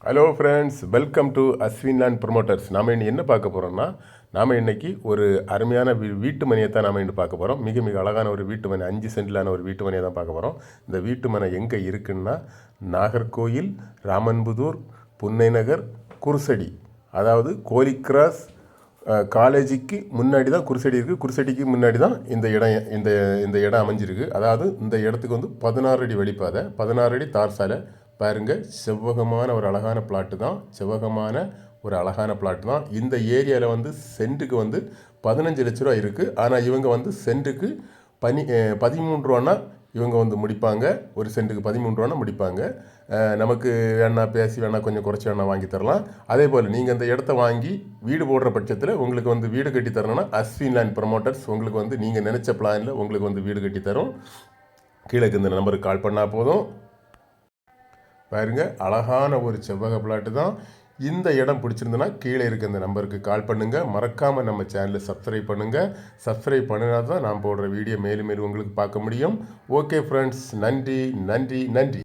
Hello friends, welcome to Ashwin land promoters. நாம் இன்னைக்கு என்ன பார்க்க போகிறோம்னா, நாம் இன்றைக்கி ஒரு அருமையான வீட்டு மனையை தான் நாம் இன்று பார்க்க போகிறோம். மிக மிக அழகான ஒரு வீட்டு மனை, 5 சென்டிலான ஒரு வீட்டு மனையை தான் பார்க்க போகிறோம். இந்த வீட்டு மனை எங்கே இருக்குன்னா, நாகர்கோயில், ராமன்புதூர், புன்னை நகர், குருசடி, அதாவது கோலி கிராஸ் காலேஜுக்கு முன்னாடி தான் குருசடி இருக்குது. குருசடிக்கு முன்னாடி தான் இந்த இடம் இந்த இடம் அமைஞ்சிருக்கு. அதாவது இந்த இடத்துக்கு வந்து 16 அடி வழிப்பாதை, 16 அடி தார் சாலை. பாருங்கள், செவ்வகமான ஒரு அழகான பிளாட்டு தான். இந்த ஏரியாவில் வந்து சென்ட்டுக்கு வந்து 15 லட்ச ரூபா இருக்குது. ஆனால் இவங்க வந்து சென்ட்டுக்கு 13 ரூபான்னா இவங்க வந்து முடிப்பாங்க. ஒரு சென்ட்டுக்கு 13 ரூபான்னா முடிப்பாங்க. நமக்கு வேணா பேசி வேணா கொஞ்சம் குறைச்சி வேணா வாங்கி தரலாம். அதே போல் நீங்கள் அந்த இடத்த வாங்கி வீடு போடுற பட்சத்தில் உங்களுக்கு வந்து வீடு கட்டி தரணும்னா அஸ்வின் லேண்ட் ப்ரொமோட்டர்ஸ் உங்களுக்கு வந்து நீங்கள் நினச்ச பிளானில் உங்களுக்கு வந்து வீடு கட்டி தரும். கீழே இந்த நம்பருக்கு கால் பண்ணால் போதும். பாருங்க, அழகான ஒரு செவ்வக பிளாட்டு தான். இந்த இடம் பிடிச்சிருந்தனா கீழே இருக்க இந்த நம்பருக்கு கால் பண்ணுங்கள். மறக்காமல் நம்ம சேனலை சப்ஸ்கிரைப் பண்ணுங்கள். சப்ஸ்கிரைப் பண்ணினா தான் நான் போடுற வீடியோ மேலும் மேலும் உங்களுக்கு பார்க்க முடியும். ஓகே ஃப்ரெண்ட்ஸ், நன்றி நன்றி நன்றி.